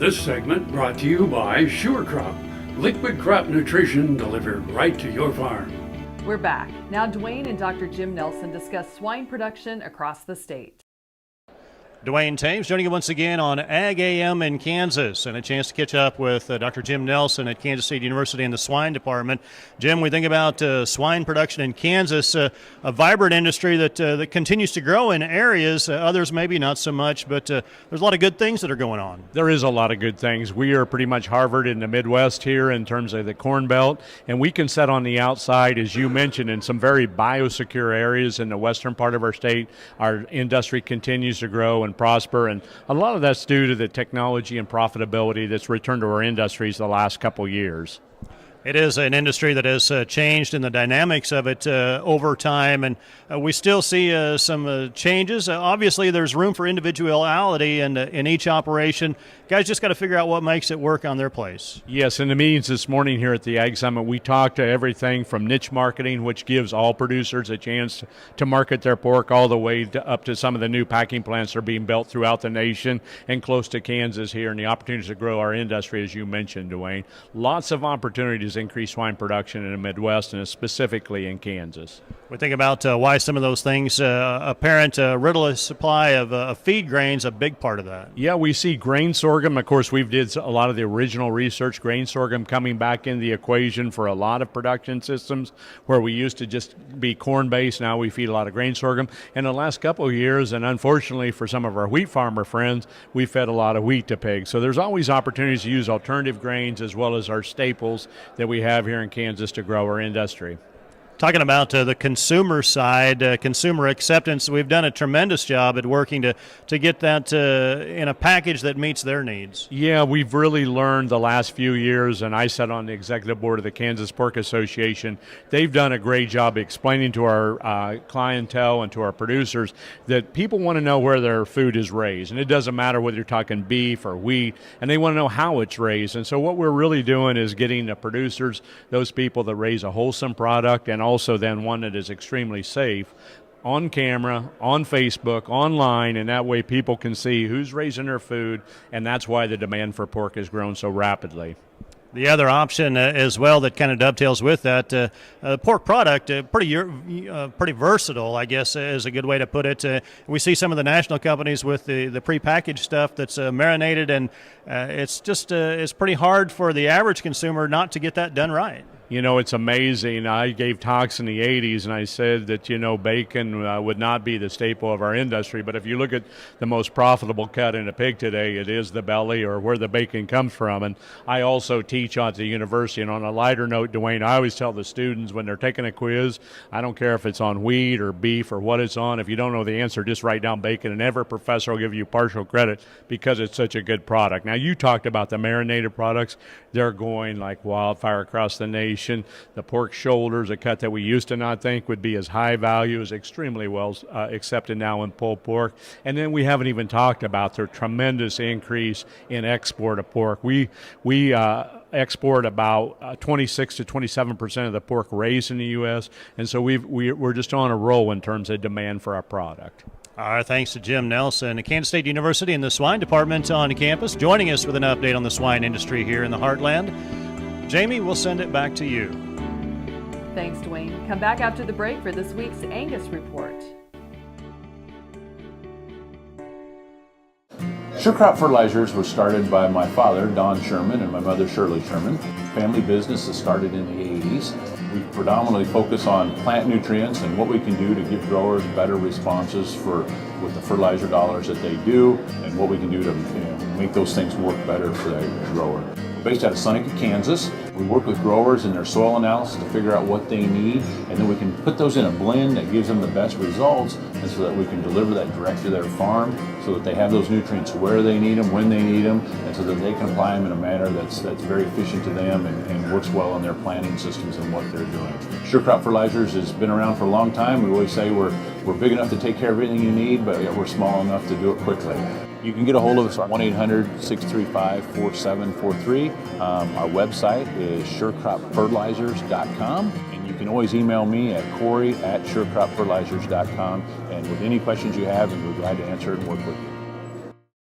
This segment brought to you by Sure Crop, liquid crop nutrition delivered right to your farm. We're back. Now Duane and Dr. Jim Nelssen discuss swine production across the state. Duane Toews joining you once again on Ag AM in Kansas, and a chance to catch up with Dr. Jim Nelssen at Kansas State University in the swine department. Jim, we think about swine production in Kansas, a vibrant industry that continues to grow in areas, others maybe not so much, but there's a lot of good things that are going on. There is a lot of good things. We are pretty much Harvard in the Midwest here in terms of the Corn Belt, and we can set on the outside, as you mentioned, in some very biosecure areas in the western part of our state. Our industry continues to grow and prosper, and a lot of that's due to the technology and profitability that's returned to our industries the last couple years. It is an industry that has changed in the dynamics of it over time, and we still see some changes. Obviously, there's room for individuality in each operation. Guys just got to figure out what makes it work on their place. Yes, in the meetings this morning here at the Ag Summit, we talked to everything from niche marketing, which gives all producers a chance to market their pork, all the way up to some of the new packing plants that are being built throughout the nation and close to Kansas here, and the opportunities to grow our industry, as you mentioned, Duane. Lots of opportunities to increase swine production in the Midwest and specifically in Kansas. We think about why some of those things, apparent riddle supply of feed grains, a big part of that. Yeah, we see grain sorghum. Of course, we've did a lot of the original research, grain sorghum coming back in the equation for a lot of production systems where we used to just be corn-based. Now we feed a lot of grain sorghum. In the last couple of years, and unfortunately for some of our wheat farmer friends, we fed a lot of wheat to pigs. So there's always opportunities to use alternative grains as well as our staples that we have here in Kansas to grow our industry. Talking about the consumer side, consumer acceptance, we've done a tremendous job at working to get that in a package that meets their needs. Yeah, we've really learned the last few years, and I sat on the executive board of the Kansas Pork Association. They've done a great job explaining to our clientele and to our producers that people want to know where their food is raised. And it doesn't matter whether you're talking beef or wheat, and they want to know how it's raised. And so what we're really doing is getting the producers, those people that raise a wholesome product, and also then one that is extremely safe, on camera, on Facebook, online, and that way people can see who's raising their food, and that's why the demand for pork has grown so rapidly. The other option as well that kind of dovetails with that, pork product, pretty versatile, I guess is a good way to put it. We see some of the national companies with the prepackaged stuff that's marinated, and it's pretty hard for the average consumer not to get that done right. You know, it's amazing. I gave talks in the 80s, and I said that, bacon would not be the staple of our industry. But if you look at the most profitable cut in a pig today, it is the belly or where the bacon comes from. And I also teach at the university. And on a lighter note, Duane, I always tell the students when they're taking a quiz, I don't care if it's on wheat or beef or what it's on. If you don't know the answer, just write down bacon, and every professor will give you partial credit because it's such a good product. Now, you talked about the marinated products. They're going like wildfire across the nation. The pork shoulders, a cut that we used to not think would be as high value, is extremely well accepted now in pulled pork. And then we haven't even talked about the tremendous increase in export of pork. We export about 26 to 27% of the pork raised in the U.S., and so we're just on a roll in terms of demand for our product. Our thanks to Jim Nelssen at Kansas State University in the swine department on campus, joining us with an update on the swine industry here in the heartland. Jamie, we'll send it back to you. Thanks, Duane. Come back after the break for this week's Angus Report. Sure Crop Fertilizers was started by my father, Don Sherman, and my mother, Shirley Sherman. Family business that started in the 80s. We predominantly focus on plant nutrients and what we can do to give growers better responses with the fertilizer dollars that they do, and what we can do to make those things work better for the grower. Based out of Seneca, Kansas. We work with growers in their soil analysis to figure out what they need, and then we can put those in a blend that gives them the best results, and so that we can deliver that direct to their farm so that they have those nutrients where they need them, when they need them, and so that they can apply them in a manner that's very efficient to them and works well in their planting systems and what they're doing. Sure Crop Fertilizers has been around for a long time. We always say we're big enough to take care of everything you need, but we're small enough to do it quickly. You can get a hold of us at 1-800-635-4743. Our website is surecropfertilizers.com, and you can always email me at Corey@surecropfertilizers.com, and with any questions you have, we're glad to answer and work with you.